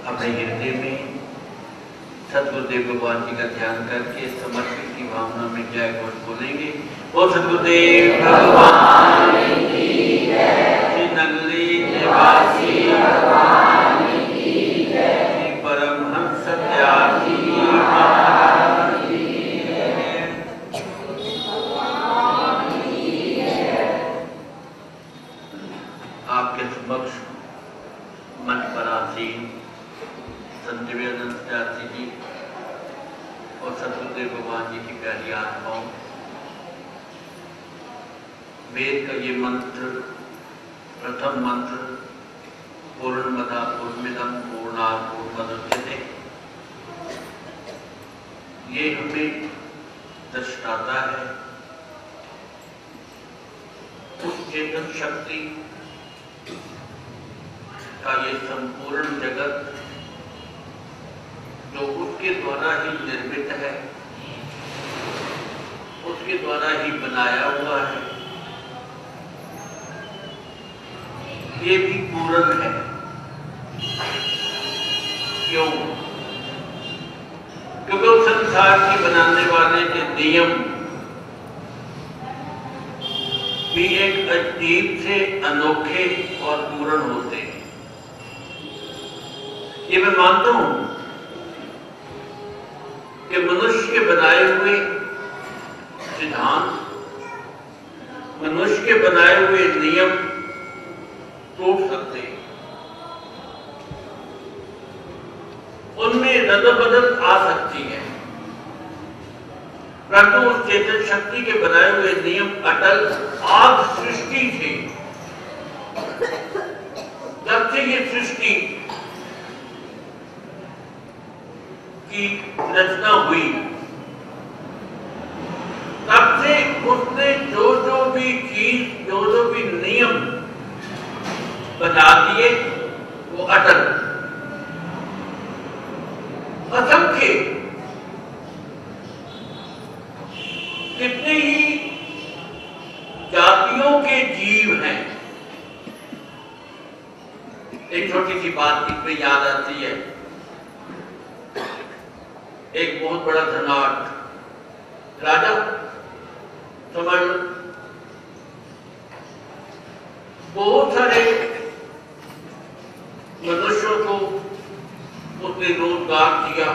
अपने हृदय में सतगुरुदेव भगवान जी का ध्यान करके समर्पित की भावना में जय घोष बोलेंगे। वो सतगुरुदेव भगवान की जय, श्री नगरी निवासी भगवान की जय, श्री परमहंस सत्यार्थी महाराज की जय। आपके समक्ष मंच पर आसीन संत विवेकानंद सत्यार्थी जी और सतगुरुदेव भगवान जी की प्यारी आत्माओं, वेद का ये मंत्र, प्रथम मंत्र पूर्णमदा पूर्णमिदं पूर्णात् पूर्णमुदच्यते, ये हमें दर्शाता है उस चेतन शक्ति का ये संपूर्ण जगत जो उसके द्वारा ही निर्मित है, उसके द्वारा ही बनाया हुआ है, ये भी पूर्ण है। क्यों? क्योंकि उस संसार के बनाने वाले के नियम भी एक अजीब से अनोखे और पूर्ण होते हैं। ये मैं मानता हूं कि मनुष्य के बनाए हुए सिद्धांत, मनुष्य के बनाए हुए नियम टूट सकते हैं, उनमें रद्द-बदल आ सकती है, परंतु उस चेतन शक्ति के बनाए हुए नियम अटल आद सृष्टि थे। जब से ये सृष्टि की रचना हुई, तब से उसने जो जो भी चीज, जो जो भी नियम बना दिए वो अटल, असंख्य कितने ही जातियों के जीव हैं। एक छोटी सी बात इसमें याद आती है। एक बहुत बड़ा धनाढ़ राजा, समझ लो, बहुत सारे मनुष्यों को उसने रोजगार दिया।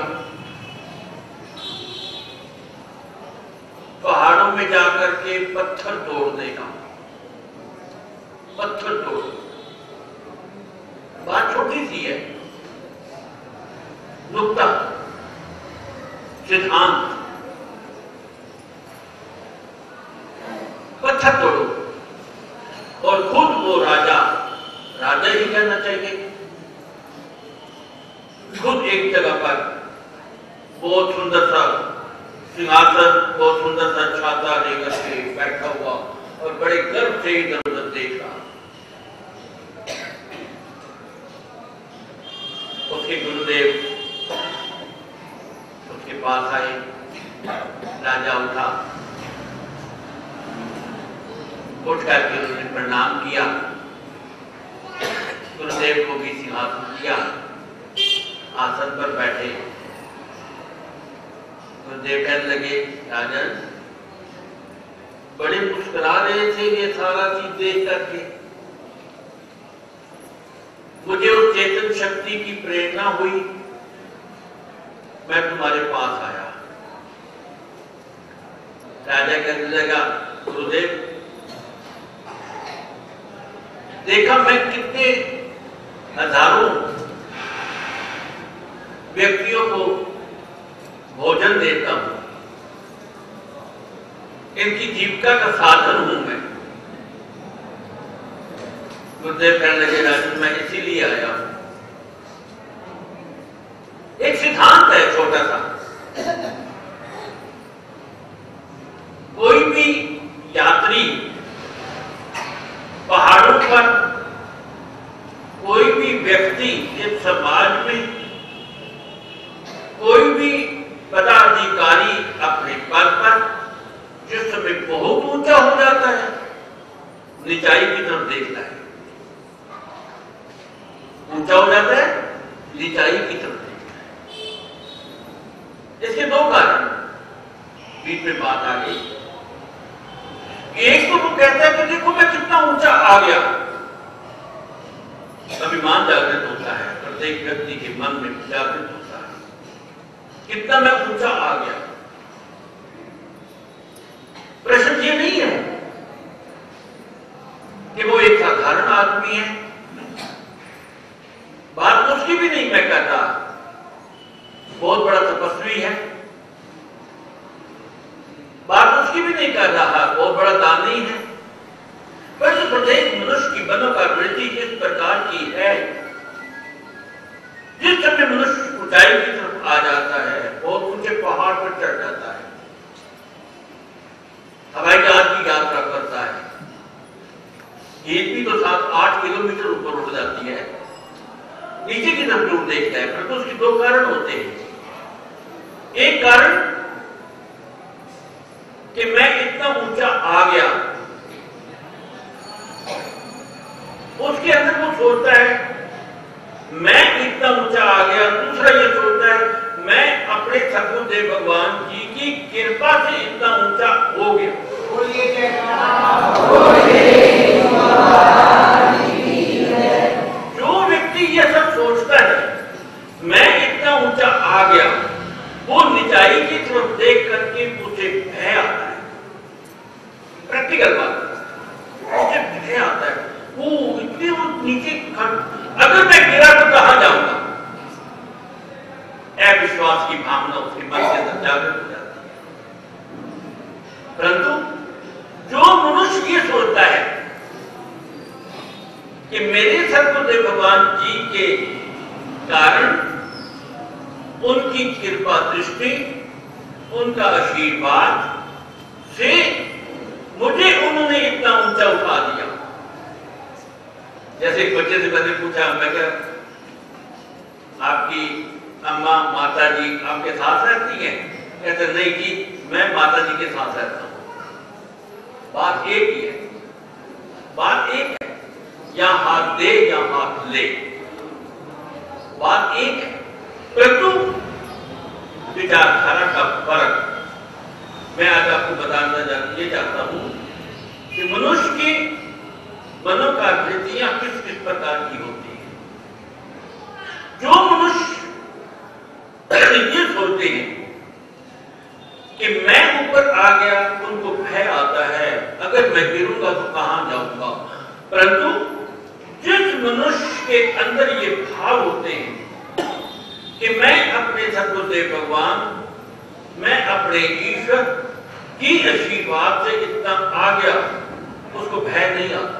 पहाड़ों में जाकर के पत्थर तोड़ने का, पत्थर तोड़, बात छोटी सी है, नुक्ता सिद्धांत, पत्थर तोड़ो, और खुद वो राजा, राजा ही कहना चाहिए, खुद एक जगह पर बहुत सुंदर सा सिंहासन, बहुत सुंदर सा छाता लेकर के बैठा हुआ और बड़े गर्व से इधर उधर देख रहा। उसके गुरुदेव उसके पास आए, राजा उठा, उठ करके उसने प्रणाम किया, गुरुदेव को भी सिंहासन दिया, आसन पर बैठे। गुरुदेव कहने लगे, राजन बड़े मुस्कुरा रहे थे ये सारा चीज देख करके, मुझे उस चेतन शक्ति की प्रेरणा हुई, मैं तुम्हारे पास आया। राजा कहने लगा, गुरुदेव देखा मैं कितने हजारों व्यक्तियों को भोजन देता हूं, इनकी जीविका का साधन हूं मैं। गुरुदेव कहने लगे, राजन मैं इसीलिए आया हूं। एक सिद्धांत है छोटा सा, कोई भी यात्री पहाड़ों पर, कोई भी व्यक्ति इस समाज में, कोई भी पदाधिकारी अपने पद पर जिस समय बहुत ऊंचा हो जाता है, निचाई की तरफ देखता है, ऊंचा हो जाता है निचाई की तरफ देखता है। इसके दो कारण बीच में बात आ गई। एक तो वो कहता है कि देखो मैं कितना ऊंचा आ गया। अभिमान जागृत होता है, प्रत्येक व्यक्ति के मन में जागृत होता है, कितना मैं ऊंचा आ गया। प्रश्न ये नहीं है कि वो एक साधारण आदमी है, बात उसकी भी नहीं मैं कहता, बहुत बड़ा तपस्वी है, बात उसकी भी नहीं कर रहा, बहुत बड़ा दानी है। पर जो प्रत्येक मनुष्य की मनोकावृत्ति इस प्रकार की है, जिस समय मनुष्य ऊंचाई की तरफ आ जाता है, बहुत ऊंचे पहाड़ पर चढ़ जाता है, हवाई जहाज की यात्रा करता है, एक भी तो 7-8 किलोमीटर ऊपर उड़ जाती है, नीचे की तरफ दूर देखता है। परंतु उसके दो कारण होते हैं। एक कारण कि मैं इतना ऊंचा आ गया, उसके अंदर वो सोचता है मैं इतना ऊंचा आ गया। दूसरा ये सोचता है मैं अपने सदगुरुदेव भगवान जी की कृपा से इतना ऊंचा हो गया। जो व्यक्ति ये सब सोचता है मैं इतना ऊंचा आ गया, वो निचाई की तरफ देख करके उसे भय आता है। प्रैक्टिकल बात, उसे भय आता है। वो इतने नीचे, अगर मैं गिरा तो कहां जाऊंगा, अविश्वास की भावना उसके मन के अंदर जागृत हो जाती है। परंतु जो मनुष्य ये सोचता है कि मेरे सदगुरुदेव भगवान जी के कारण, उनकी कृपा दृष्टि, उनका आशीर्वाद से मुझे उन्होंने इतना ऊंचा उठा दिया। जैसे एक बच्चे से मैंने पूछा, मैं क्या आपकी अम्मा माता जी आपके साथ रहती हैं? कहते नहीं जी, मैं माता जी के साथ रहता हूं। बात एक ही है, बात एक है, या हाथ दे या हाथ ले, बात एक है। परंतु विचारधारा का फर्क मैं आज आपको बताना ये चाहता हूं कि मनुष्य की मनोकावृत्तियां किस किस प्रकार की होती हैं। जो मनुष्य ये सोचते हैं कि मैं ऊपर आ गया, उनको भय आता है अगर मैं गिरूंगा तो कहां जाऊंगा। परंतु जिस मनुष्य के अंदर ये भाव होते हैं कि मैं अपने सदगुरुदेव भगवान, मैं अपने ईश्वर की आशीर्वाद से इतना आ गया, उसको भय नहीं आता,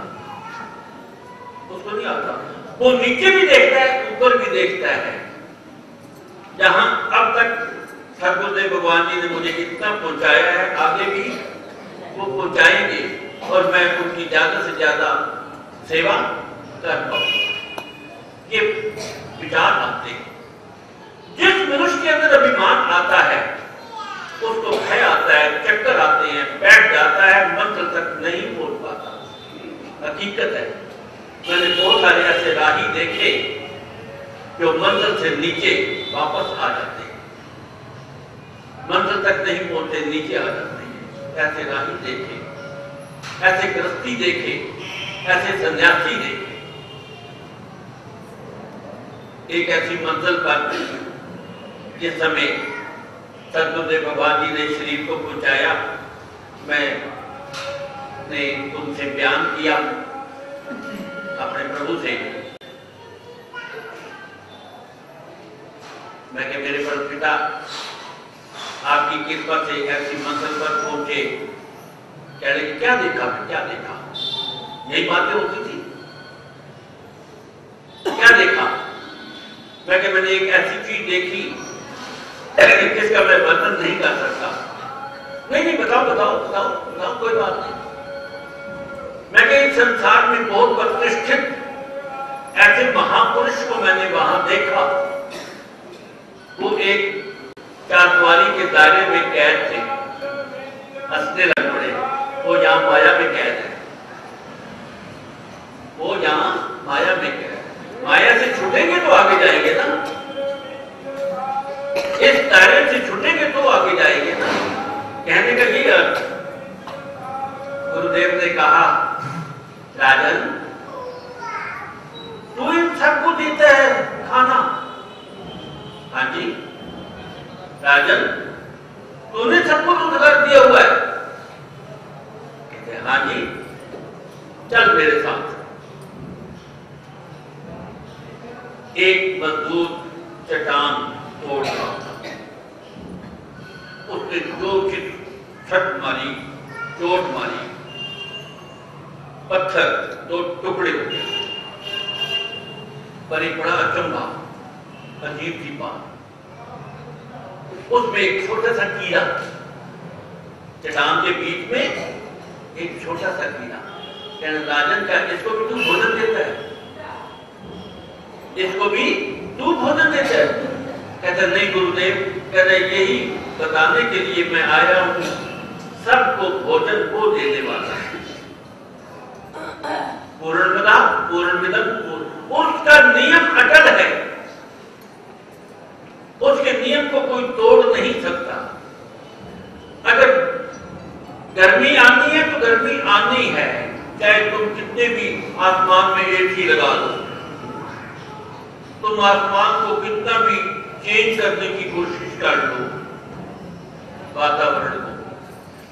उसको नहीं आता। वो नीचे भी देखता है, ऊपर भी देखता है। जहां अब तक सदगुरुदेव भगवान जी ने मुझे इतना पहुंचाया है, आगे भी वो पहुंचाएंगे और मैं उनकी ज्यादा से ज्यादा सेवा कर पाऊंगा। ये विचार आते हैं। जिस मनुष्य के अंदर अभिमान आता है, उसको भय आता है, चक्कर आते हैं, बैठ जाता है, मंत्र तक नहीं बोल पाता। हकीकत है, मैंने बहुत सारे ऐसे राही देखे जो मंत्र से नीचे वापस आ जाते हैं, मंत्र तक नहीं पहुंचते, नीचे आ जाते हैं। ऐसे राही देखे, ऐसे गृहस्थी देखे, ऐसे सन्यासी देखे। एक ऐसी मंजिल पर जिस समय सदगुरुदेव भगवान जी ने शरीर को पहुंचाया, मैंने उनसे बयान किया अपने प्रभु से, मैं कि मेरे पर पिता आपकी कृपा से ऐसी मंजिल पर पहुंचे। कह रहे क्या देखा, क्या देखा? यही बातें होती थी। क्या देखा? मैं कि मैंने एक ऐसी चीज देखी जिसका मैं वर्णन नहीं कर सकता। नहीं, बताओ बताओ बताओ बताओ, कोई बात नहीं। मैं कि इस संसार में बहुत प्रतिष्ठित ऐसे महापुरुष को मैंने वहां देखा। वो एक चारद्वारी के दायरे में कैद थे, हंसने लग पड़े। वो यहाँ माया में कैद है, वो यहाँ माया में कैद है। माया से छूटेंगे तो आगे जाएंगे ना। दायरे से छूटेंगे तो आगे जाएंगे ना। कहने का ये अर्थ। गुरुदेव ने कहा, राजन तू इन सबको देता है खाना? हाँ जी। राजन तूने सबको रोजगार दिया हुआ है? कहते हाँ जी, चल मेरे साथ। एक मजबूत चट्टान तोड़ रहा था, उसने दो छट मारी, चोट मारी, पत्थर दो टुकड़े हो गए। पर एक बड़ा अचंभा, अजीब सी बात, उसमें एक छोटा सा कीड़ा, चट्टान के बीच में एक छोटा सा कीड़ा। कहने राजन क्या इसको भी तू भोजन देता है? इसको भी तू भोजन देता है? कहता नहीं गुरुदेव, कहते यही बताने के लिए मैं आया हूं, सबको भोजन को देने वाला है। पूर्णमदा पूर्णमिदं पूर्ण, उसका नियम अटल है, उसके नियम को कोई तोड़ नहीं सकता। अगर गर्मी आनी है तो गर्मी आनी है, चाहे तुम कितने भी आसमान में एसी लगा लो, तुम आसमान को कितना भी चेंज करने की कोशिश कर लो, वातावरण को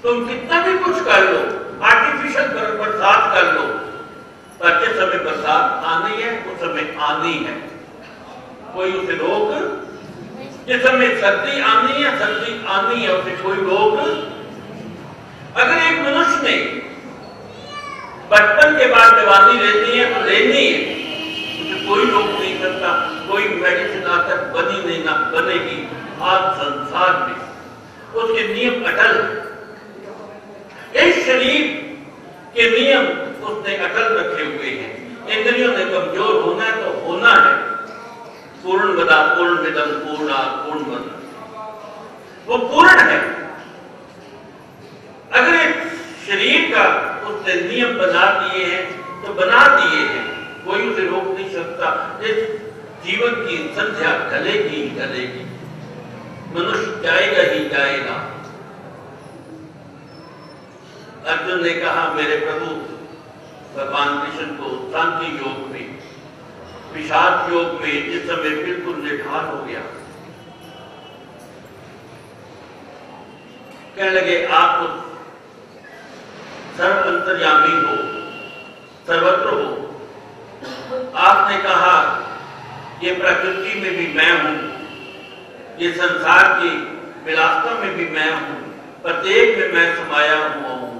तुम कितना भी कुछ कर लो, आर्टिफिशियल बरसात कर लो, पर जिस समय बरसात आनी है उस समय आनी है, कोई उसे रोक। जिस समय सर्दी आनी है सर्दी आनी है, उसे कोई रोक। अगर एक मनुष्य ने बचपन के बाद जवानी लेनी है तो लेनी है, उसे कोई रोक नहीं सकता, कोई मेडिसिन आज तक बनी नहीं ना बनेगी आज संसार में, उसके नियम अटल है। इस शरीर के नियम उसने अटल रखे हुए हैं। इंद्रियों ने कमजोर होना है तो होना है। पूर्णमदा पूर्णमिदं पूर्णात् पूर्णमदः, वो पूर्ण है। अगर एक शरीर का उसने नियम बना दिए हैं तो बना दिए हैं, कोई उसे रोक नहीं सकता। इस जीवन की संध्या ढलेगी ही ढलेगी, मनुष्य जाएगा ही जाएगा। अर्जुन ने कहा मेरे प्रभु भगवान कृष्ण को शांति योग में, विषाद योग में जिस समय बिल्कुल निढाल हो गया, कहने लगे आप तो सर्व अंतर्यामी हो, सर्वत्र हो। आपने कहा ये प्रकृति में भी मैं हूं, ये संसार की विलासता में भी मैं हूं, प्रत्येक में मैं समाया हुआ हूं,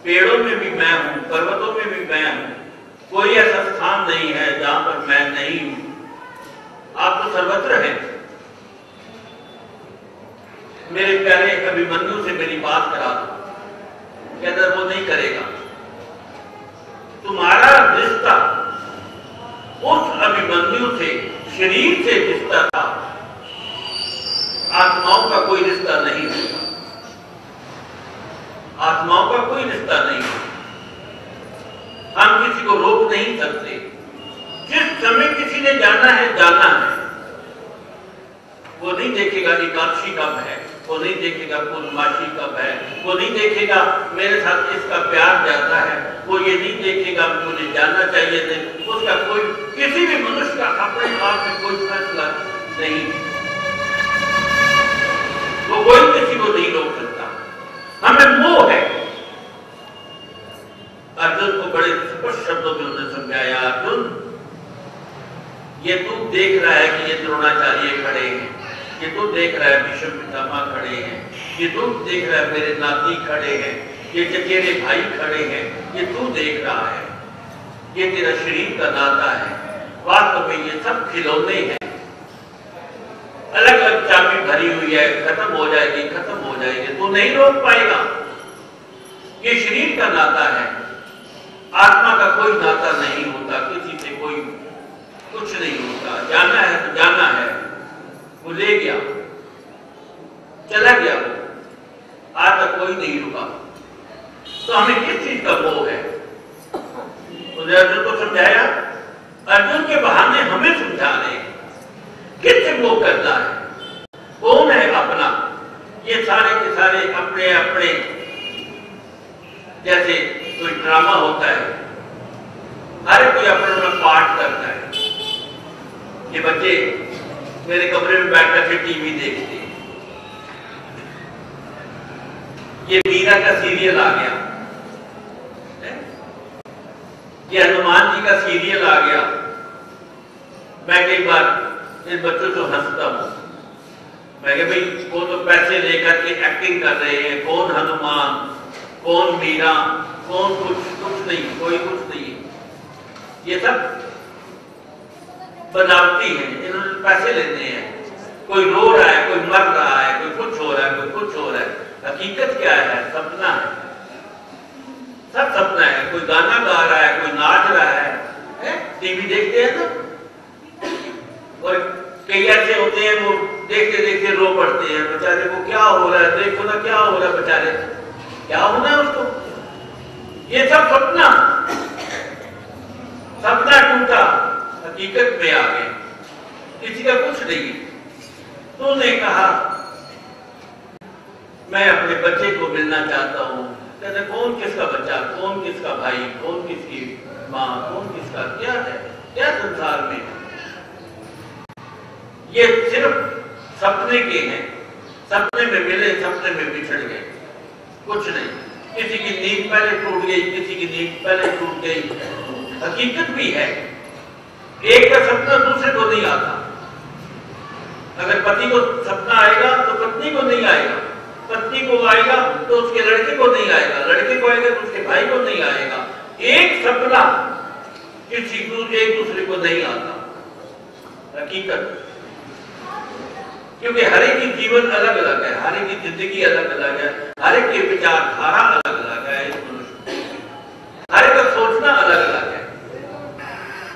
पेड़ों में भी मैं हूं, पर्वतों में भी मैं हूं, कोई ऐसा स्थान नहीं है जहां पर मैं नहीं हूं। आप तो सर्वत्र हैं। मेरे प्यारे अभिमन्यु से मेरी बात करा दो। कहता वो नहीं करेगा। तुम्हारा रिश्ता उस अभिमन्यु से, शरीर से रिश्ता था, आत्माओं का कोई रिश्ता नहीं होगा, आत्माओं का कोई रिश्ता नहीं है। हम किसी को रोक नहीं सकते। जिस समय किसी ने जाना है जाना है, वो नहीं देखेगा एकादशी कब है, वो नहीं देखेगा पूर्णमासी कब है, वो नहीं देखेगा मेरे साथ इसका प्यार ज्यादा है, वो ये नहीं देखेगा मुझे जाना चाहिए नहीं। उसका कोई, किसी भी मनुष्य का अपने आप में कोई फैसला नहीं, वो कोई किसी को नहीं रोक सकता। हमें मोह है। अर्जुन को बड़े स्पष्ट शब्दों में उन्होंने समझाया, अर्जुन ये तू देख रहा है कि ये द्रोणाचार्य खड़े हैं, ये तू देख रहा है भीष्म पितामह खड़े हैं, ये तू देख रहा है मेरे नाती खड़े हैं, ये चचेरे भाई खड़े हैं, ये तू देख रहा है, ये तेरा शरीर का नाता है। वास्तव में ये सब खिलौने हैं, अलग अलग चाबी भरी हुई है, खत्म हो जाएगी, खत्म हो जाएगी, तू नहीं रोक पाएगा। ये शरीर का नाता है, आत्मा का कोई नाता नहीं होता, किसी से कोई कुछ नहीं होता। जाना है तो जाना है, वो ले गया, चला गया, वो आज तक कोई नहीं रुका। तो हमें किस चीज का मोह है? तो अर्जुन को समझाया, अर्जुन के बहाने हमें समझा रहे किससे मोह करना है। कौन है अपना मेरे कमरे में बैठ कर टीवी देखते हैं। ये मीरा का सीरियल आ गया, ये हनुमान जी का सीरियल आ गया। मैं कई बार इन बच्चों को हंसता हूं, मैं कह भाई वो तो पैसे लेकर के एक्टिंग कर रहे हैं, कौन हनुमान कौन मीरा कौन कुछ नहीं, कोई कुछ नहीं है, ये सब बनावटी है, इन्होंने पैसे लेते हैं। कोई रो रहा है, कोई मर रहा है, कोई कुछ हो रहा है, कोई कुछ हो रहा है। हकीकत क्या है? सपना है, सब सपना है। कोई गाना गा रहा है, कोई नाच रहा है? टीवी देखते हैं ना, और कई ऐसे होते हैं वो देखते देखते रो पड़ते हैं बेचारे को, क्या हो रहा है देखो ना, क्या हो रहा है बेचारे, क्या होना है उसको। ये सब सपना, सपना टूटा, हकीकत में आ गए, किसी का कुछ नहीं है। तूने कहा मैं अपने बच्चे को मिलना चाहता हूं, कहते कौन किसका बच्चा, कौन किसका भाई, कौन किसकी माँ, कौन किसका क्या है, क्या संसार में। ये सिर्फ सपने के हैं, सपने में मिले, सपने में बिछड़ गए, कुछ नहीं। किसी की नींद पहले टूट गई, किसी की नींद पहले टूट गई। हकीकत भी है, एक का सपना दूसरे को नहीं आता। अगर पति को सपना आएगा तो पत्नी को नहीं आएगा, पत्नी को आएगा तो उसके लड़के को नहीं आएगा, लड़के को आएगा तो उसके भाई को नहीं आएगा। एक सपना किसी एक दूसरे को नहीं आता। हकीकत, क्योंकि हर एक की जीवन अलग अलग है, हर एक की जिंदगी अलग अलग है, हर एक की विचारधारा अलग अलग है, हर एक का सोचना अलग अलग है।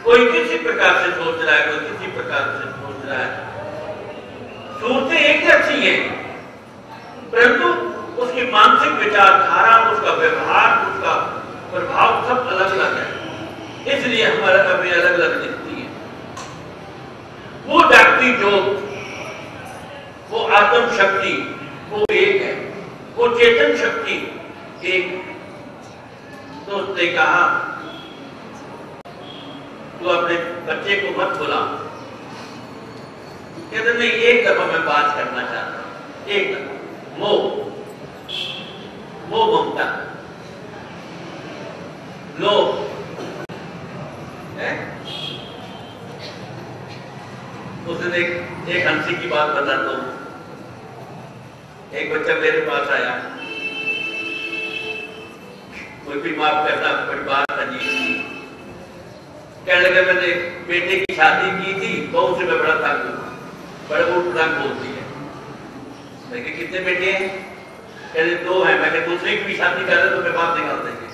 कोई किसी प्रकार से सोच रहा है, कोई किसी प्रकार से सोच रहा है। सूरतें एक जैसी हैं, परंतु उसकी मानसिक विचारधारा, उसका व्यवहार, उसका प्रभाव सब अलग अलग है, इसलिए हमारा हमें अलग अलग दिखती है। वो व्यक्ति जो, वो आत्म शक्ति वो एक है, वो चेतन शक्ति एक है। तो उसने कहा तू अपने बच्चे को मत बुला। कहते नहीं, एक दफा मैं बात करना चाहता हूं, एक दफा। मोह ममता, लोभ, उसने एक हंसी की बात बताता हूं। एक बच्चा मेरे पास आया, कोई भी माफ करना, बड़ी बात अजीब थी। कहने लगे मैंने बेटे की शादी की थी, बहुत से मैं बड़ा था, बड़े उठना बोलती है। लेकिन कितने बेटे हैं? कहते 2 हैं। मैं दूसरे की भी शादी कर रहे तो मैं बात निकाल देंगे।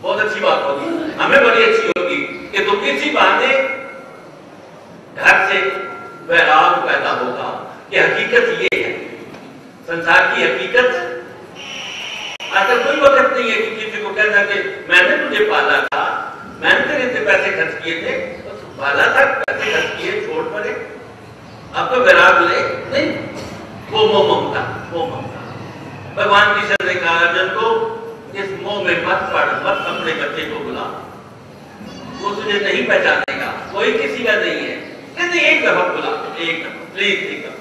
बहुत अच्छी बात होगी, हमें बड़ी अच्छी होगी कि तुम किसी बात घर से वैराग पैदा होगा। कि हकीकत ये है, संसार की हकीकत। आजकल कोई वक्त नहीं है कि किसी को कहना कि मैंने तुझे पाला था, मैंने तेरे से पैसे खर्च किए थे, तो पाला था, पैसे खर्च किए, छोड़ पड़े, अब तो वैराग ले नहीं। वो ममता, वो ममता। भगवान कृष्ण ने कहा अर्जुन को, इस मोह में मत पड़, मत अपने बच्चे को बुला, वो तुझे नहीं पहचानेगा, कोई किसी का नहीं है। कहते एक दफा बुला, एक दफा प्लीज, एक दफा।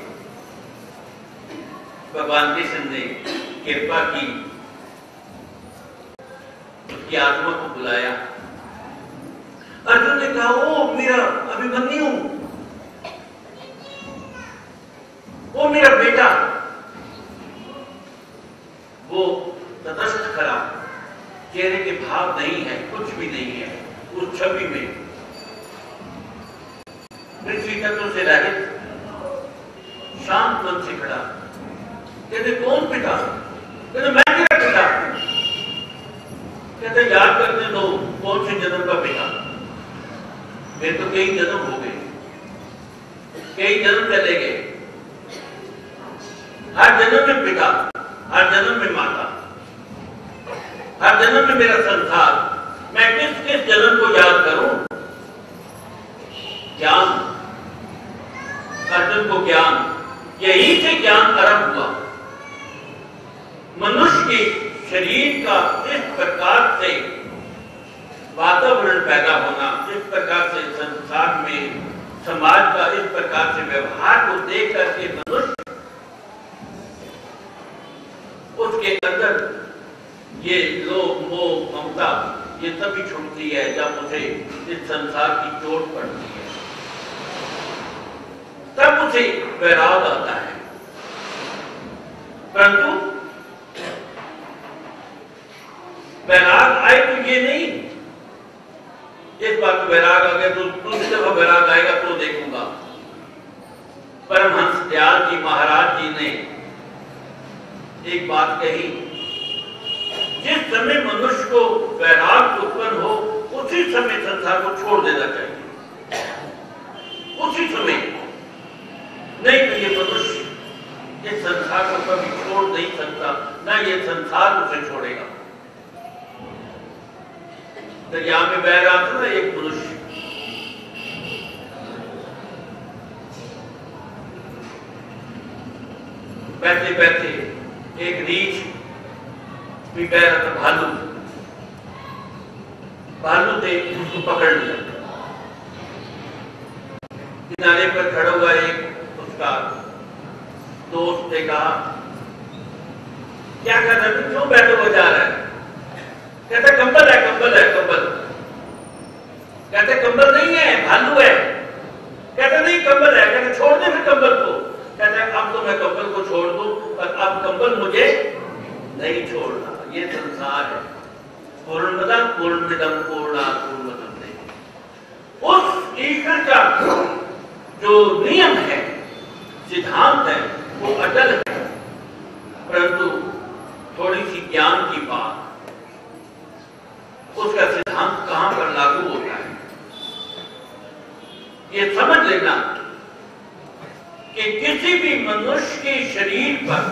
भगवान कृष्ण ने कृपा की, उसकी आत्मा को बुलाया। अर्जुन ने कहा ओ मेरा अभिमन्यु, वो मेरा बेटा, वो तटस्थ खड़ा, चेहरे के भाव नहीं है, कुछ भी नहीं है उस छवि में, पृथ्वी तत्व से रहित, शांत मन से खड़ा। कहते कौन पिता? कहते मैं तेरा पिता। कहते याद करने दो कौन से जन्म का पिता। मेरे तो कई जन्म हो गए, कई जन्म चले गए। हर जन्म में पिता, हर जन्म में माता, हर जन्म में मेरा संसार। मैं किस किस जन्म को याद करूं? ज्ञान, अर्जुन को ज्ञान, यही से ज्ञान आरंभ हुआ। मनुष्य के शरीर का इस प्रकार से वातावरण पैदा होना, इस प्रकार से संसार में, समाज प्रकार से व्यवहार को देख करके मनुष्य उसके अंदर ये लोभ मोह ममता ये तभी छूटती है जब उसे इस संसार की चोट पड़ती है, तब उसे वैराग आता है। परंतु वैराग आए तो ये नहीं एक बार वैराग आ गया तो दूसरी दफा वैराग आएगा तो देखूंगा। परमहंस दयाल जी महाराज जी ने एक बात कही, जिस समय मनुष्य को वैराग उत्पन्न हो उसी समय संसार को छोड़ देना चाहिए, उसी समय। नहीं तो ये मनुष्य इस संसार को कभी छोड़ नहीं सकता, ना ये संसार उसे छोड़ेगा। दरिया में बह रहा था ना एक मनुष्य, बहते बहते एक रीछ भी बह रहा था, भालू ने उसको पकड़ लिया। किनारे पर खड़ा हुआ एक उसका दोस्त ने कहा, क्या कर रहा है, क्यों बैठे हुआ जा रहा है? कहता कंबल है, कंबल है, कंबल। कहते कंबल नहीं है, भालू है। कहते नहीं कंबल है। कहते छोड़ दे फिर कंबल को। कहते अब तो मैं कंबल को छोड़ दूं, पर अब कंबल मुझे नहीं छोड़ना। ये संसार है, पूर्णमदः पूर्णमिदं पूर्णात् पूर्णमुदच्यते। उस ईश्वर का जो नियम है, सिद्धांत है, वो अटल है। परंतु थोड़ी सी ज्ञान की बात, उसका सिद्धांत कहां पर लागू होता है ये समझ लेना कि किसी भी मनुष्य के शरीर पर,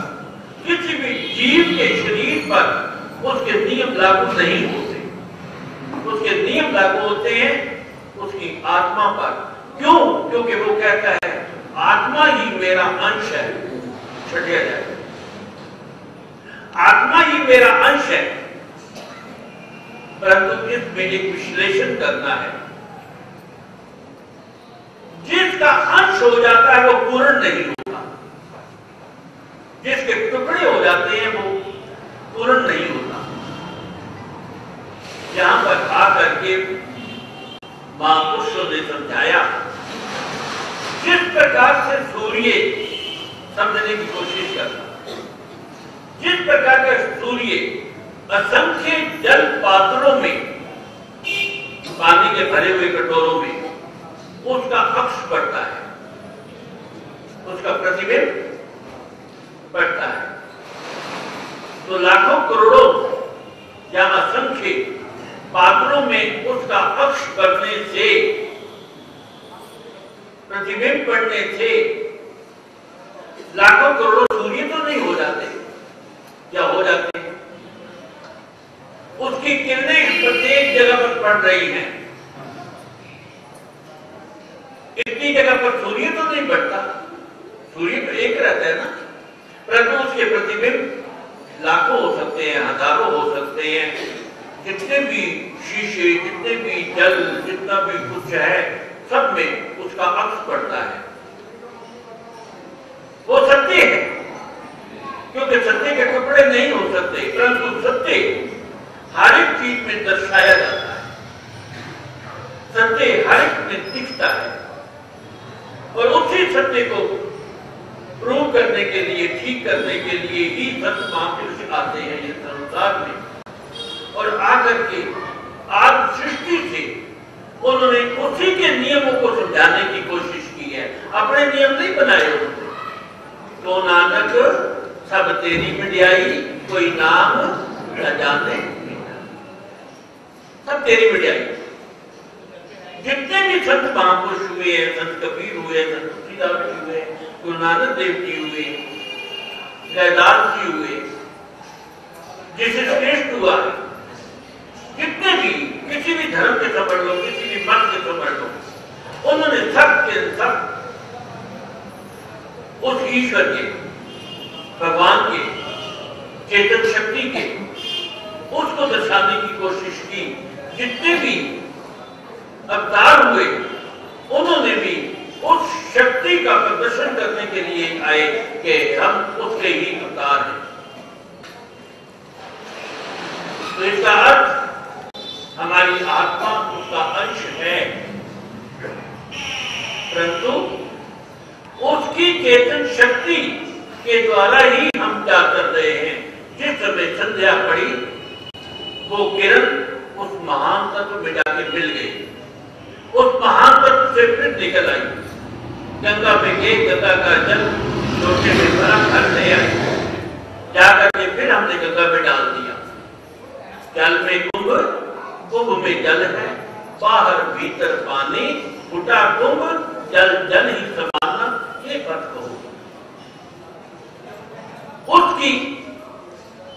किसी भी जीव के शरीर पर उसके नियम लागू नहीं होते। उसके नियम लागू होते हैं उसकी आत्मा पर। क्यों? क्योंकि वो कहता है आत्मा ही मेरा अंश है। छठिया जाए, आत्मा ही मेरा अंश है। परंतु इसमें एक विश्लेषण करना है। जिसका अंश हो जाता है वो पूर्ण नहीं होता, जिसके टुकड़े हो जाते हैं वो पूर्ण नहीं होता। यहां पर आकर के महापुरुषों ने समझाया, जिस प्रकार से सूर्य, समझने की कोशिश करना, जिस प्रकार का सूर्य असंख्य जल पात्रों में, पानी के भरे हुए कटोरों में उसका अक्ष पड़ता है, उसका प्रतिबिंब पड़ता है, तो लाखों करोड़ों या असंख्य पात्रों में उसका अक्ष पड़ने से, प्रतिबिंब पड़ने से लाखों करोड़ों सूर्य तो नहीं हो जाते, क्या हो जाते हैं? उसकी किरणें प्रत्येक जगह पर पड़ रही हैं। इतनी जगह पर सूर्य तो नहीं बढ़ता, सूर्य तो एक रहता है ना, परंतु उसके प्रतिबिंब लाखों हो सकते हैं, हजारों हो सकते हैं। जितने भी शीशे, जितने भी जल, जितना भी कुछ है, सब में उसका अक्ष पड़ता है। वो सत्य है, क्योंकि सत्य के टुकड़े नहीं हो सकते, परंतु सत्य हर एक चीज में दर्शाया जाता है, सत्य हर एक में दिखता है। और उसी सत्य को प्रूव करने के लिए, ठीक करने के लिए ही संत महापुरुष आते हैं इस संसार में। और आकर के आज सृष्टि से उन्होंने उसी के नियमों को समझाने की कोशिश की है, अपने नियम नहीं बनाए उन्होंने। तो नानक सब तेरी मिडियाई, कोई नाम न जाने, सब तेरी मिडियाई। जितने भी संत महापुरुष हुए हैं, संत कबीर हुए, संत तुलसीदास जी हुए, गुरु नानक देव जी हुए, रैदास जी हुए, जिसे श्रेष्ठ हुआ है, जितने भी, किसी भी धर्म के समझ लो, किसी भी मत के समझ लो, उन्होंने सब के सब उस ईश्वर के, भगवान के, चेतन शक्ति के, उसको दर्शाने की कोशिश की। जितने भी अवतार हुए, उन्होंने भी उस शक्ति का प्रदर्शन करने के लिए आए कि हम उसके ही अवतार हैं। तो इसका अर्थ हमारी आत्मा उसका अंश है, परंतु उसकी चेतन शक्ति के द्वारा ही हम क्या कर रहे हैं। जिस समय संध्या पड़ी वो किरण उस महान तत्व में जाके मिल गई, उस महान तत्व से फिर निकल आई, गंगा में गए, गंगा का जल लोटे में भरा, घर ले आई, जाकर के फिर हमने गंगा में डाल दिया। जल में कुंभ, कुंभ में जल है, बाहर भीतर पानी, फूटा कुंभ, जल जल ही समाना, ये बात कहो।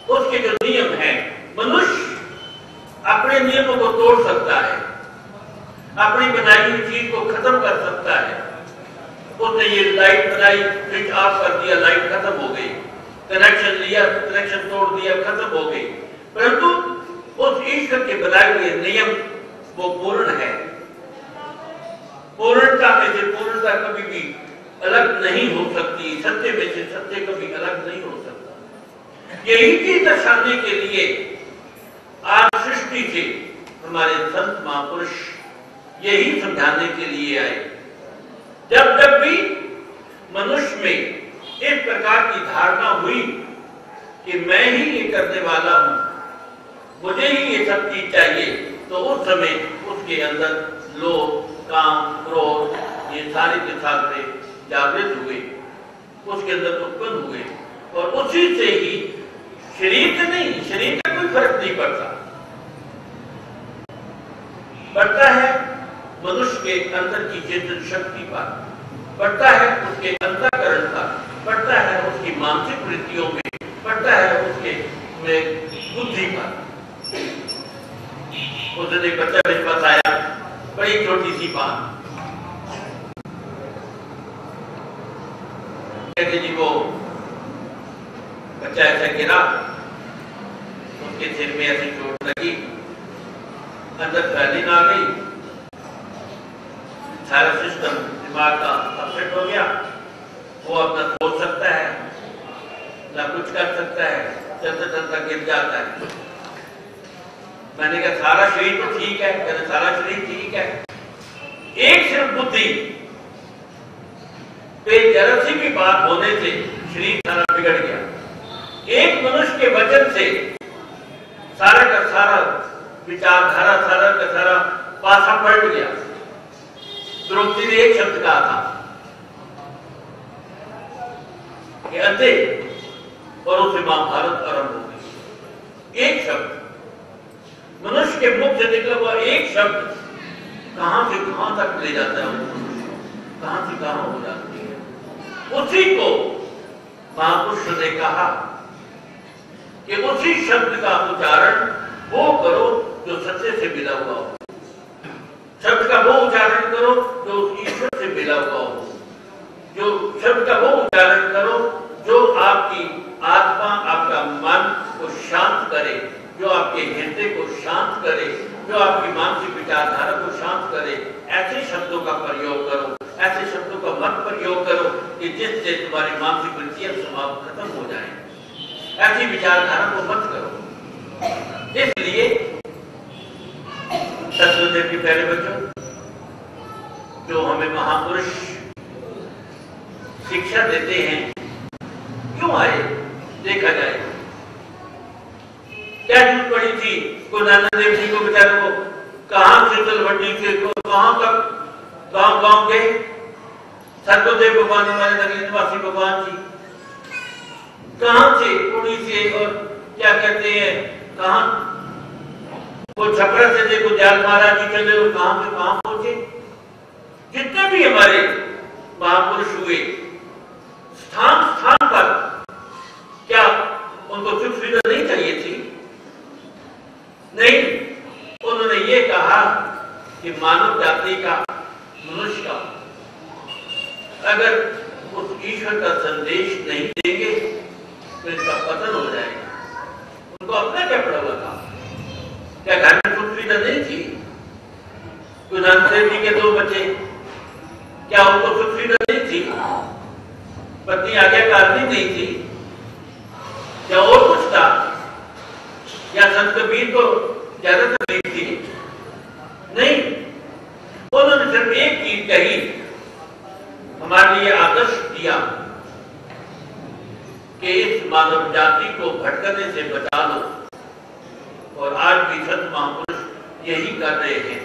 उसके जो नियम है, मनुष्य अपने नियमों को तोड़ सकता है, अपनी बनाई हुई चीज को खत्म कर सकता है। उसने ये लाइट बनाई, स्विच ऑफ कर दिया, लाइट खत्म हो गई, कनेक्शन लिया, कनेक्शन तोड़ दिया, खत्म हो गई। परंतु उस ईश्वर के बनाए हुए नियम वो पूर्ण है। पूर्णता में से पूर्णता कभी भी अलग नहीं हो सकती, सत्य में से सत्य कभी अलग नहीं हो सकता। यही चीज दर्शाने के लिए आज सृष्टि से हमारे संत महापुरुष यही समझाने के लिए आए। जब जब भी मनुष्य में इस प्रकार की धारणा हुई कि मैं ही ये करने वाला हूं, मुझे ही ये सब चीज चाहिए, तो उस समय उसके अंदर लोभ, काम, क्रोध, ये सारे के सारे जागृत हुए, उसके अंदर उत्पन्न हुए, और उसी से ही शरीर का नहीं, शरीर का कोई फर्क नहीं पड़ता, पड़ता है मनुष्य के अंदर की चेतन शक्ति पर, पड़ता है उसके अंतःकरण पर, पड़ता है उसकी मानसिक वृत्तियों में, पड़ता है उसके बुद्धि पर। उस दिन एक बच्चा मेरे पास आया, बड़ी छोटी सी बात, कहते जी वो बच्चा ऐसा गिरा, उसके सिर में ऐसी चोट लगी, अंदर फैलिंग आ गई, सारा सिस्टम दिमाग का अपसेट हो गया, वो अपना सोच सकता है ना कुछ कर सकता है, चलता चलता गिर जाता है। मैंने कहा सारा शरीर तो ठीक है, कहते सारा शरीर ठीक है, एक सिर्फ बुद्धि पे जरा सी भी बात होने से शरीर सारा बिगड़ गया। एक मनुष्य के वचन से सारा का सारा विचारधारा, सारा का सारा पासा पलट गया। द्रौपदी ने एक शब्द कहा था कि अंधे, और उसे महाभारत आरंभ हो गई। एक शब्द, मनुष्य के मुख से निकला हुआ एक शब्द कहां से कहां तक ले जाता है, कहां से कहां हो जाती है। उसी को महापुरुष ने कहा कि उसी शब्द का उच्चारण वो करो जो सत्य से मिला हुआ हो, शब्द का वो उच्चारण करो जो ईश्वर से मिला हुआ हो, जो शब्द का वो उच्चारण करो जो आपकी आत्मा, आपका मन को शांत करे, जो आपके हृदय को शांत करे, जो आपकी मानसिक विचारधारा को शांत करे। ऐसे शब्दों का प्रयोग करो, ऐसे शब्दों का मत प्रयोग करो कि जिससे तुम्हारी मानसिक वृत्तियां समाप्त खत्म हो जाएं। ऐसी विचारधारा को मत करो। इसलिए सतगुरुदेव के प्यारे बच्चों, जो हमें महापुरुष शिक्षा देते हैं, क्यों आए देखा जाए। क्या जरूरत पड़ी थी गुरु नानक देव जी को बेचारे को, कहां से तलवंडी से कहां तक गांव गए। सतगुरुदेव भगवान हमारे नगरी निवासी भगवान जी कहां से, पुरी से, और क्या कहते हैं कहां, वो छपरा से देखो दयाल महाराज जी चले, वो कहां से कहां पहुंचे। जितने भी हमारे महापुरुष हुए, स्थान स्थान पर क्या उनको सुख सुविधा नहीं चाहिए थी? नहीं, उन्होंने ये कहा कि मानव जाति का, मनुष्य का अगर उस ईश्वर का संदेश नहीं देंगे तो इसका पतन हो जाएगा। उनको अपना क्या पड़ा हुआ था? क्या घर में सुख सुविधा नहीं थी? गुरु नानक देव जी के 2 बच्चे, क्या उनको सुख सुविधा नहीं थी? पत्नी आज्ञाकारिणी नहीं थी, या और कुछ था, या संत कबीर को ज्यादा तकलीफ थी? नहीं, उन्होंने सिर्फ एक चीज कही, हमारे लिए आदर्श दिया कि इस मानव जाति को भटकने से बचा लो। और आज भी संत महापुरुष यही कर रहे हैं।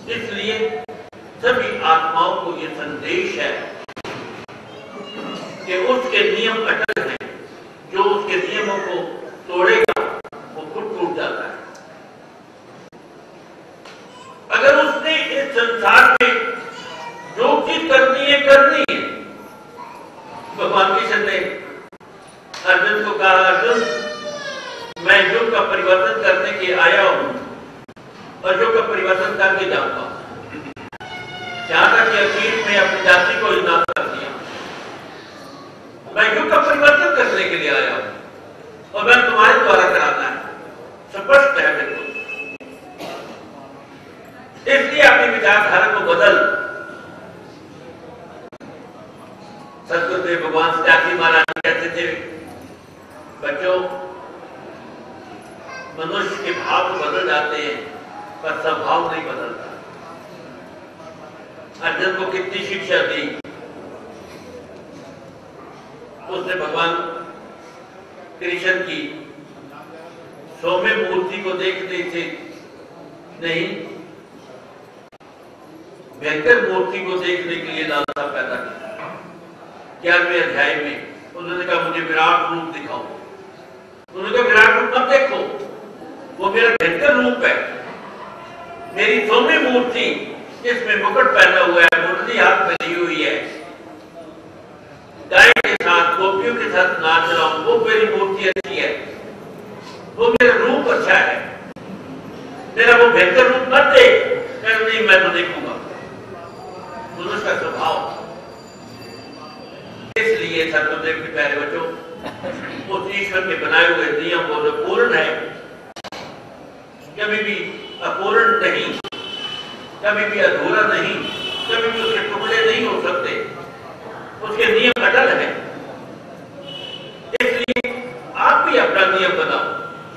इसलिए सभी आत्माओं को यह संदेश है कि उसके नियम अटल हैं। जो उसके नियमों को तोड़ेगा वो खुद टूट जाता है। अगर उसने इस संसार में जो चीज करनी है करनी है। भगवान कृष्ण ने अर्जुन को कहा, अर्जुन मैं युग का परिवर्तन करने के आया हूं और युग का परिवर्तन करके जाऊंगा। जहां तक कि अखीर में अपनी जाति को ही नाश कर दिया। मैं युग का परिवर्तन करने के लिए आया हूं और मैं तुम्हारे द्वारा कराना है। स्पष्ट है बिल्कुल। इसलिए अपनी विचारधारा को बदल। सतगुरुदेव भगवान सत्यार्थी महाराज कहते थे, बच्चों मनुष्य के भाव तो बदल जाते हैं पर स्वभाव नहीं बदलता। अर्जुन को कितनी शिक्षा दी, उसने भगवान कृष्ण की सौम्य मूर्ति को देखने से नहीं, भयंकर मूर्ति को देखने के लिए लालसा पैदा की। 11वें अध्याय में उन्होंने कहा मुझे विराट रूप दिखाओ। उन्होंने कहा विराट रूप मत देखो, वो मेरा भयंकर रूप है। मेरी सौम्य मूर्ति, इसमें मुकुट पहना हुआ है, मुरली हाथ में ली हुई है, गाय के साथ गोपियों के साथ नाच रहा हूं, वो मेरी मूर्ति अच्छी है, वो मेरा रूप अच्छा है। मेरा वो भयंकर रूप मत देख। नहीं, मैं तो देखूंगा। मनुष्य का स्वभाव। इसलिए सतगुरुदेव के प्यारे बच्चों, उस ईश्वर के बनाए हुए नियम वो जो पूर्ण है, कभी भी अपूर्ण नहीं, कभी भी अधूरा नहीं, कभी भी उसके टुकड़े नहीं हो सकते। उसके नियम अटल है। इसलिए आप भी अपना नियम बनाओ,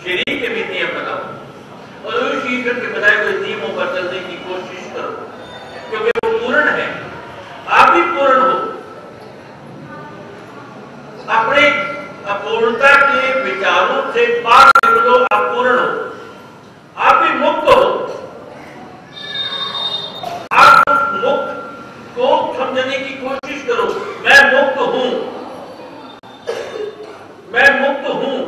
शरीर के भी नियम बनाओ और उस ईश्वर के बनाए हुए नियमों पर चलने की कोशिश करो, क्योंकि वो पूर्ण है। आप भी पूर्ण हो। अपने अपूर्णता के विचारों से पार निकलो, अपूर्ण हो। आप भी मुक्त हो। आप उस मुक्त को समझने की कोशिश करो। मैं मुक्त हूं, मैं मुक्त हूं।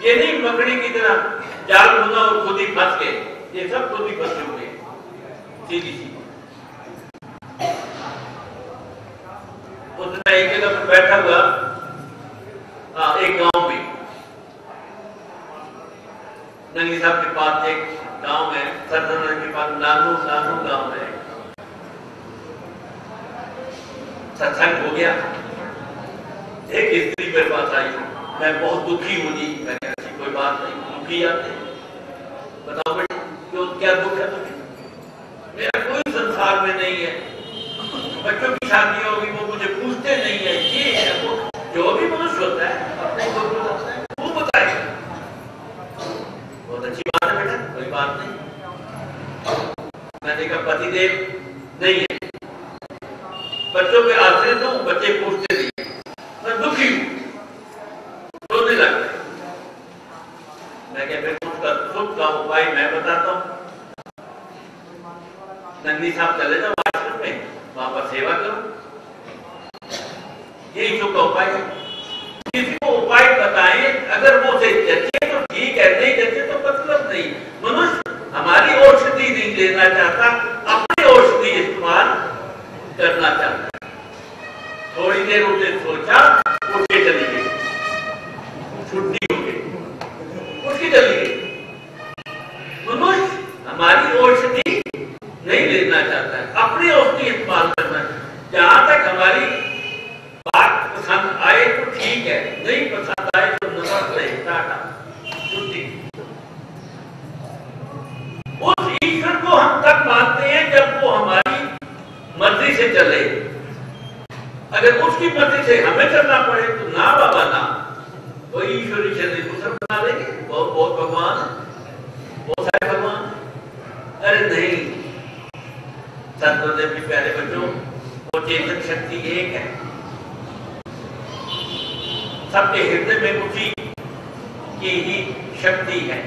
ये नहीं मकड़ी की तरह जाल बुना और खुद ही फंस गए। ये सब खुद ही फंसे हुए सीधी सी। उसने एक जगह पर बैठा हुआ एक गांव में, नंगी साहब के पास एक गांव है, सरदार के पास नानू गांव है। सत्संग हो गया। एक स्त्री मेरे पास आई, मैं बहुत दुखी हूं जी। मैंने ऐसी कोई बात नहीं, दुखी आते बताओ बेटे, क्यों, क्या दुख है तुझे? मेरा कोई संसार में नहीं है, बच्चों की शादी होगी वो मुझे पूछते नहीं है, ये है वो। जो भी मनुष्य होता है अपने को बताता है, वो बताएगा। बहुत अच्छी बात है बेटा, कोई बात नहीं। मैंने कहा पतिदेव नहीं है, बच्चों पे आश्रित हूं, बच्चे पूछते नहीं, मैं दुखी हूं, रोने लगता है। मैं क्या फिर उसका सुख का उपाय मैं बताता हूं। नंदी साहब चले जाओ आश्रम में, वहां पर सेवा करो, यही सुख का उपाय है। किसी को उपाय बताएं, अगर वो से जचे तो ठीक है, नहीं जचे तो मतलब नहीं। मनुष्य हमारी औषधि नहीं लेना चाहता, अपनी औषधि इस्तेमाल करना चाहता है। थोड़ी देर उसे सोचा, उठे चली गई, छुट्टी हो गई, उसकी चली गई। मनुष्य हमारी औषधि नहीं लेना चाहता है, अपनी औषधि इस्तेमाल करना है। जहां तक हमारी बात पसंद आए तो ठीक है, नहीं पसंद आए तो नजर रहे, टाटा, छुट्टी। उस ईश्वर को हम तब मानते हैं जब वो हमारी मर्जी से चले। अगर उसकी मर्जी से हमें चलना पड़े तो ना बाबा ना, कोई ईश्वरी शरीर को सब बना देंगे, बहुत बहुत भगवान, बहुत सारे भगवान। अरे नहीं, सतगुरुदेव के प्यारे बच्चों, वो चेतन शक्ति एक है, सबके हृदय में उसी की ही शक्ति है।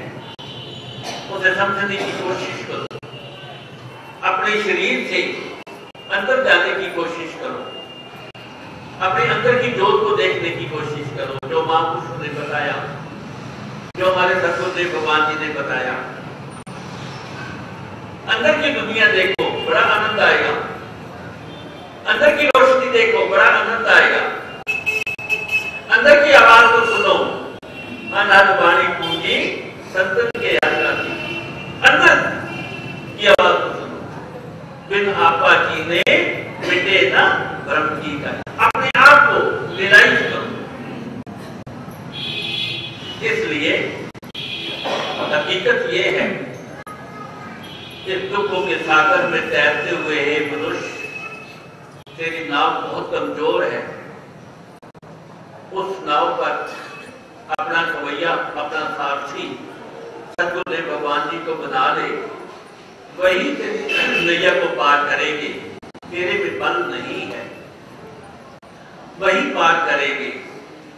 उसे समझने की कोशिश करो, अपने शरीर से अंदर जाने की कोशिश करो, अपने अंदर की ज्योत को देखने की कोशिश करो, जो महापुरुषों ने बताया, जो हमारे सतगुरुदेव भगवान जी ने बताया। अंदर की दुनिया देखो, बड़ा आनंद आएगा। अंदर की रोशनी देखो, बड़ा आनंद आएगा। अंदर की आवाज को सुनो, अनाथ वाणी पूजी संतन के यात्रा की। अंदर की आवाज को सुनो, बिन आपा जी ने मिटे ना ब्रह्म की का। अपने आप को रियलाइज करो। इसलिए हकीकत ये है कि दुखों के सागर में तैरते हुए हे मनुष्य, तेरी नाव बहुत कमजोर है। उस नाव पर अपना खवैया, अपना सारथी सतगुरुदेव भगवान जी को बना ले, वही तेरी नैया को पार करेंगे। तेरे में बल नहीं है, वही पार करेंगे।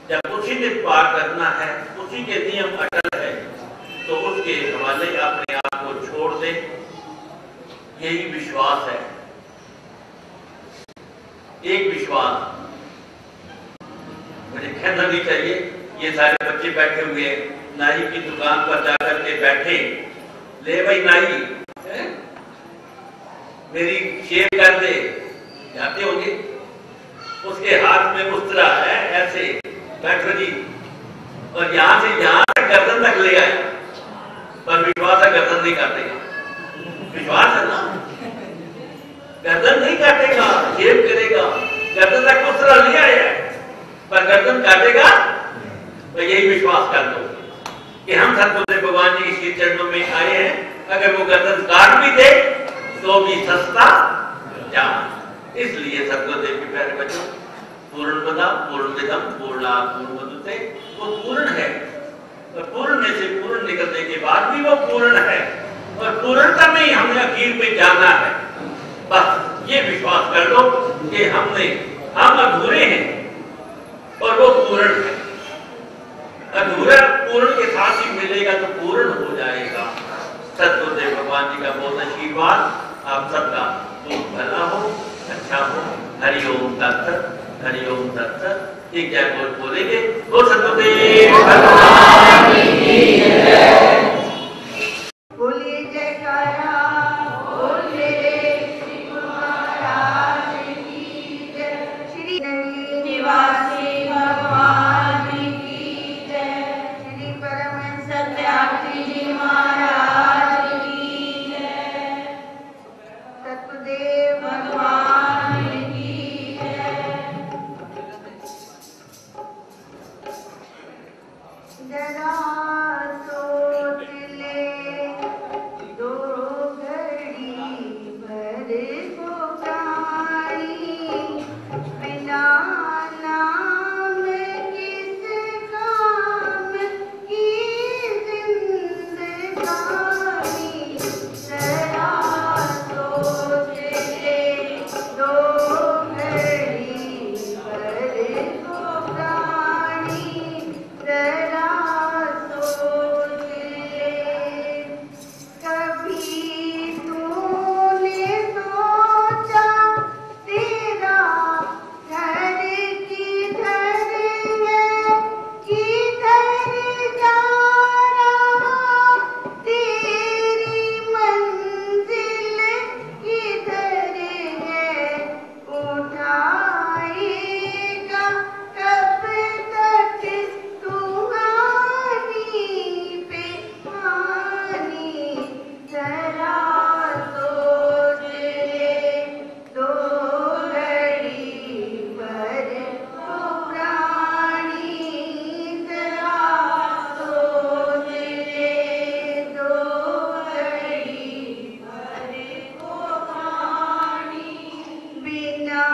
जब उसी ने पार करना है, उसी के नियम अटल है, तो उसके हवाले अपने आप को छोड़ दे। यही विश्वास है, एक विश्वास। मुझे कहना नहीं चाहिए, ये सारे बच्चे बैठे हुए नाई की दुकान पर जाकर के बैठे, ले भाई नाई मेरी शेव कर दे, जाते होंगे। उसके हाथ में मुस्तरा है ऐसे, बैठो जी, और यहां से यहां तक गर्दन तक ले आए, पर विश्वास है गर्दन नहीं काटेगा। विश्वास है ना, गर्दन नहीं काटेगा, शेव करेगा, गर्दन तक मुस्तरा ले आया, पर गर्दन काटेगा। तो यही विश्वास कर दो कि हम सतगुरुदेव भगवान जी के चरणों में आए हैं। अगर वो गर्दन काट भी दे तो भी सस्ता जान। इसलिए सतगुरुदेव के प्यारे बच्चों, पूर्णमदा पूर्णमिदं पूर्णात् पूर्णमुदच्यते, वो पूर्ण है, और पूर्ण में से पूर्ण निकलने के बाद भी वो पूर्ण है, और पूर्णता में ही हमने आखिर में जाना है। बस ये विश्वास कर लो कि हम अधूरे हैं और वो पूर्ण है। अधूरा पूर्ण के साथ ही मिलेगा तो पूर्ण हो जाएगा। सतगुरुदेव भगवान जी का बहुत आशीर्वाद आप सबका खूब भला हो, अच्छा हो। हरिओम तत्सत, हरिओम तत्सत। एक जय बोल बोलेंगे, बोल सतगुरुदेव भगवान की जय। बोलिए जयकारा, बोलिए श्री गुरु महाराज की जय। श्री निवासी भगवान की जय। श्री परमहंस सत्यार्थी जी महाराज की जय। सतगुरुदेव भगवान की जय। जरा सोच ले दो घड़ी भर को प्राणी, बिना नाम किस काम की जिंदगानी। जरा सोच ले दो घड़ी भर को प्राणी, जरा सोच ले। कभी तूने सोचा तेरा घर किधर है, किधर जा रहा, तेरी मंजिल किधर है, उठाएगा कब तक तुम्हारी पे पानी। जरा सोच ले दो घड़ी भर को प्राणी, जरा सोच ले दो घड़ी भर को प्राणी, बिना